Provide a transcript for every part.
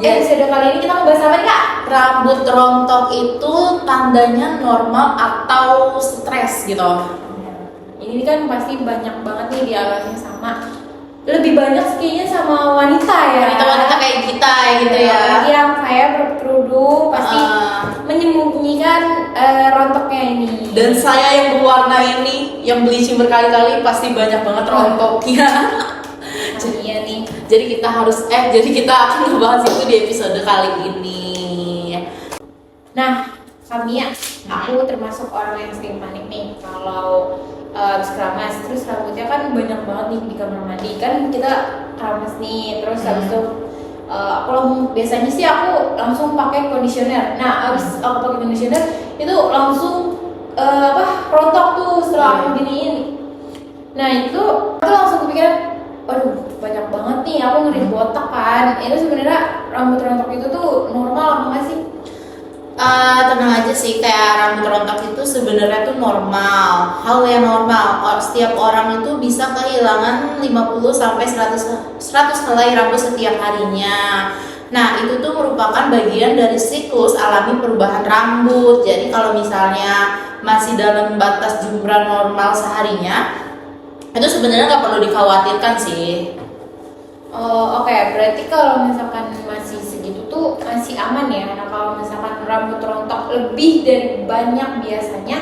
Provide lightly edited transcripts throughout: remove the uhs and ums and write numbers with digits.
episode kali ini kita mau bahas apa nih Kak? Rambut rontok itu tandanya normal atau stres gitu. Ini kan pasti banyak banget nih dialaminya sama. Lebih banyak kayaknya sama wanita ya. Wanita kayak kita gitu ya. Yang kayak berkerudung pasti menyembunyikan rontoknya ini. Dan saya yang berwarna ini, yang bleaching berkali-kali pasti banyak banget rontoknya. Iya nih. Jadi kita akan ngebahas itu di episode kali ini. Nah, kami ya, aku termasuk orang yang sering panik nih kalau habis keramas, terus rambutnya kan banyak banget nih di kamar mandi. Kan kita keramas nih, terus habis itu biasanya sih aku langsung pakai conditioner. Nah, habis aku pakai conditioner itu langsung rontok tuh setelah aku giniin. Nah, itu aku langsung kepikiran, aduh banyak banget nih, aku ngeri botak kan. Itu sebenarnya rambut rontok itu tuh normal apa nggak sih? Tenang aja sih, kayak rambut rontok itu sebenarnya tuh normal, hal yang normal. Setiap orang itu bisa kehilangan 50 sampai 100 helai rambut setiap harinya. Nah, itu tuh merupakan bagian dari siklus alami perubahan rambut. Jadi kalau misalnya masih dalam batas jumlah normal seharinya, itu sebenarnya nggak perlu dikhawatirkan sih. Oke, berarti kalau misalkan masih segitu tuh masih aman ya. Nah, kalau misalkan rambut rontok lebih dari banyak biasanya,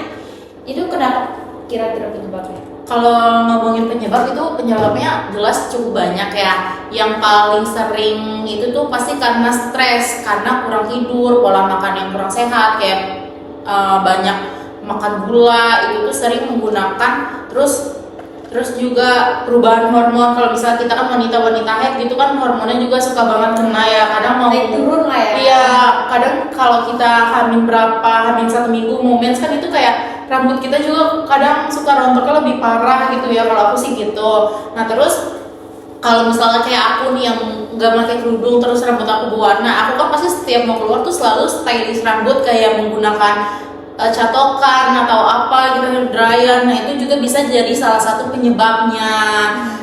itu kenapa kira-kira penyebabnya? Kalau ngomongin penyebabnya jelas cukup banyak ya. Yang paling sering itu tuh pasti karena stres, karena kurang tidur, pola makan yang kurang sehat, kayak banyak makan gula, itu tuh sering menggunakan. Terus juga perubahan hormon. Kalau misalnya kita kan wanita haid gitu kan, hormonnya juga suka banget kena ya. Kadang mau naik turun lah ya. Iya, kadang kalau kita hamil 1 minggu mau mens kan itu kayak rambut kita juga kadang suka rontoknya lebih parah gitu ya. Kalau aku sih gitu. Nah, terus kalau misalnya kayak aku nih yang nggak pakai kerudung terus rambut aku berwarna, aku kan pasti setiap mau keluar tuh selalu stylish rambut kayak menggunakan catokan atau apa gitu, hair dryer. Nah, itu juga bisa jadi salah satu penyebabnya.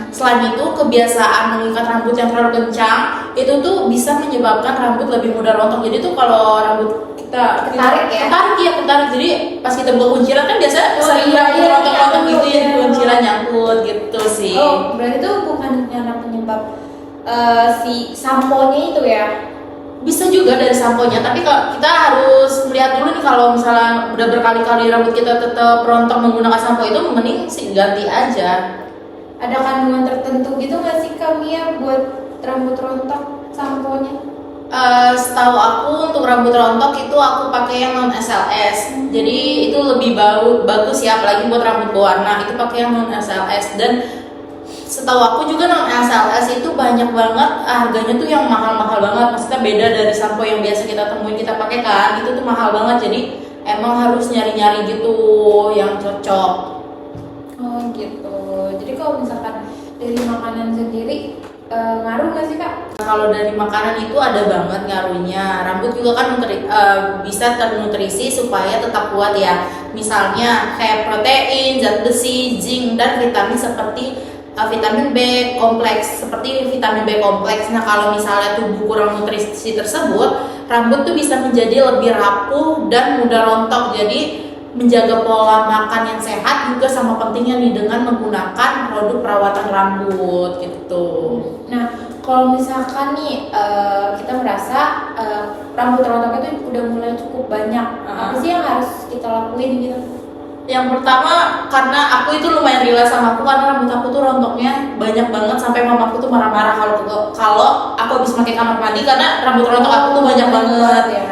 Selain itu, kebiasaan mengikat rambut yang terlalu kencang itu tuh bisa menyebabkan rambut lebih mudah rontok. Jadi tuh kalau rambut kita Ketarik ya? Ketarik. Jadi pas kita buka kunciran kan biasa sering rontok-rontok gitu ya, kunciran nyangkut gitu sih. Oh, berarti itu bukan karena penyebab si sampo-nya itu ya? Bisa juga dari samponya, tapi kalau kita harus melihat dulu nih, kalau misalnya udah berkali-kali rambut kita tetap rontok menggunakan sampo, itu mending sih ganti aja. Ada kandungan tertentu gitu nggak sih kami ya buat rambut rontok samponya? Setahu aku untuk rambut rontok itu aku pakai yang non SLS. Jadi itu lebih bagus ya, apalagi buat rambut berwarna itu pakai yang non SLS. Dan setahu aku juga non SLS itu banyak banget harganya tuh yang mahal-mahal banget. Maksudnya beda dari sampo yang biasa kita temuin kita pakai kan, itu tuh mahal banget. Jadi emang harus nyari-nyari gitu yang cocok. Oh gitu. Jadi kalau misalkan dari makanan sendiri ngaruh nggak sih Kak? Kalau dari makanan itu ada banget ngaruhnya. Rambut juga kan bisa ternutrisi supaya tetap kuat ya. Misalnya kayak protein, zat besi, zinc, dan vitamin seperti vitamin B kompleks, Nah, kalau misalnya tubuh kurang nutrisi tersebut, rambut tuh bisa menjadi lebih rapuh dan mudah rontok. Jadi menjaga pola makan yang sehat juga sama pentingnya nih dengan menggunakan produk perawatan rambut gitu. Nah, kalau misalkan nih kita merasa rambut rontok itu udah mulai cukup banyak, apa sih yang harus kita lakuin gitu? Yang pertama, karena aku itu lumayan relate sama aku, karena rambut aku tuh rontoknya banyak banget sampai mamaku tuh marah-marah kalau aku habis pakai kamar mandi karena rambut rontok aku tuh banyak banget ya.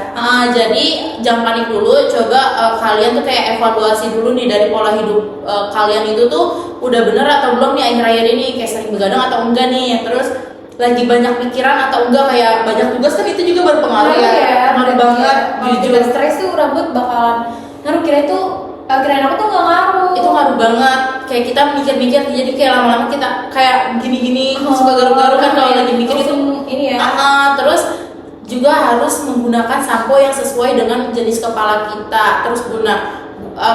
Jadi jangan panik dulu, coba kalian tuh kayak evaluasi dulu nih dari pola hidup kalian itu tuh udah bener atau belum nih akhir-akhir ini, kayak sering begadang atau enggak nih, terus lagi banyak pikiran atau enggak, kayak banyak tugas kan itu juga berpengaruh ya. Ngaruh banget. Jujur stres tuh rambut bakalan ngaruh. Kirain aku tuh nggak ngaruh. Itu ngaruh banget, kayak kita mikir-mikir, jadi kayak lama-lama kita kayak gini-gini suka garuk-garuk kan kalau lagi mikir itu ini ya. Terus juga harus menggunakan sampo yang sesuai dengan jenis kepala kita. Terus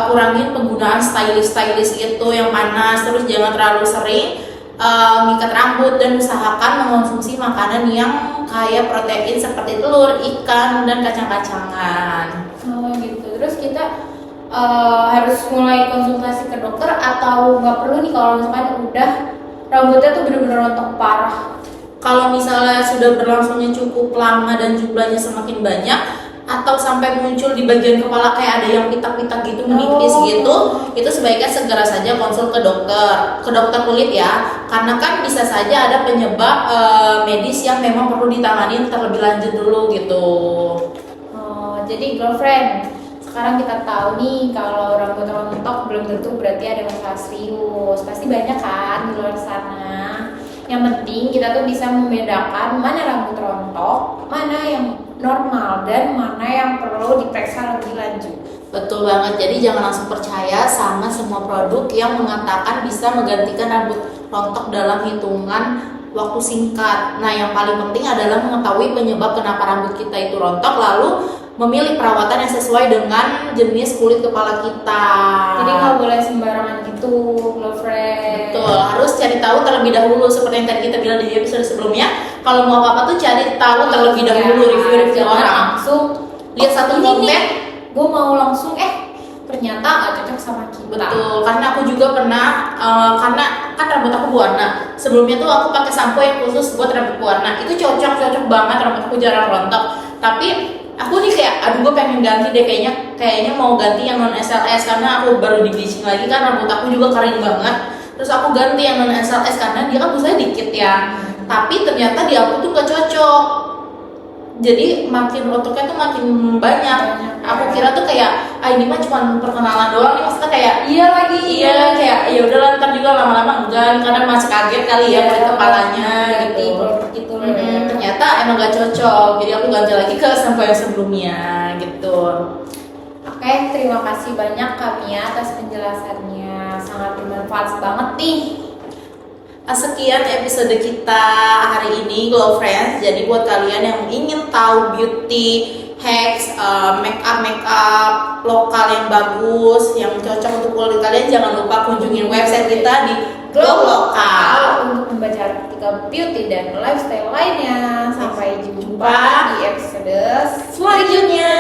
kurangin penggunaan stylish itu yang panas, terus jangan terlalu sering ngikat rambut dan usahakan mengonsumsi makanan yang kaya protein seperti telur, ikan, dan kacang-kacangan. Oh gitu. Terus kita harus mulai konsultasi ke dokter atau nggak perlu nih kalau misalkan udah rambutnya tuh bener-bener rontok parah? Kalau misalnya sudah berlangsungnya cukup lama dan jumlahnya semakin banyak, atau sampai muncul di bagian kepala kayak ada yang pitak-pitak gitu, menipis gitu, itu sebaiknya segera saja konsul ke dokter kulit ya, karena kan bisa saja ada penyebab medis yang memang perlu ditangani terlebih lanjut dulu gitu. Oh, jadi girlfriend, sekarang kita tahu nih kalau rambut rontok belum tentu berarti ada masalah serius. Pasti banyak kan di luar sana. Yang penting kita tuh bisa membedakan mana rambut rontok, mana yang normal, dan mana yang perlu diperiksa lebih lanjut. Betul banget, jadi jangan langsung percaya sama semua produk yang mengatakan bisa menggantikan rambut rontok dalam hitungan waktu singkat. Nah, yang paling penting adalah mengetahui penyebab kenapa rambut kita itu rontok, lalu memilih perawatan yang sesuai dengan jenis kulit kepala kita. Jadi nggak boleh sembarangan gitu, girlfriend. Betul, harus cari tahu terlebih dahulu seperti yang tadi kita bilang di episode sebelumnya. Kalau mau apa-apa tuh cari tahu terlebih dahulu, review orang. Langsung Lihat satu konten, gue mau langsung ternyata nggak cocok sama kita. betul, karena aku juga pernah karena kan rambut aku berwarna. Sebelumnya tuh aku pakai sampo yang khusus buat rambut berwarna. Itu cocok banget, rambut aku jarang rontok. Tapi aku nih kayak aduh gue pengen ganti deh, kayaknya mau ganti yang non SLS karena aku baru di bleaching lagi kan, rambut aku juga kering banget. Terus aku ganti yang non SLS karena dia kan busanya dikit ya. Tapi ternyata di aku tuh gak cocok. Jadi makin rontoknya tuh makin banyak. Aku kira tuh kayak ini mah cuma perkenalan doang nih, maksudnya kayak iya kayak ya udah ntar juga lama-lama enggak, karena masih kaget kali ya kulit kepalanya gitu. Ternyata emang gak cocok, jadi aku ganti lagi ke sampo yang sebelumnya gitu. Oke, terima kasih banyak Kamia atas penjelasannya, sangat bermanfaat banget nih. Sekian episode kita hari ini, Glow Friends. Jadi buat kalian yang ingin tahu beauty hacks, make up lokal yang bagus, yang cocok untuk kulit kalian, jangan lupa kunjungin website kita di Glow Lokal untuk membaca artikel beauty dan lifestyle lainnya. Sampai jumpa di episode selanjutnya.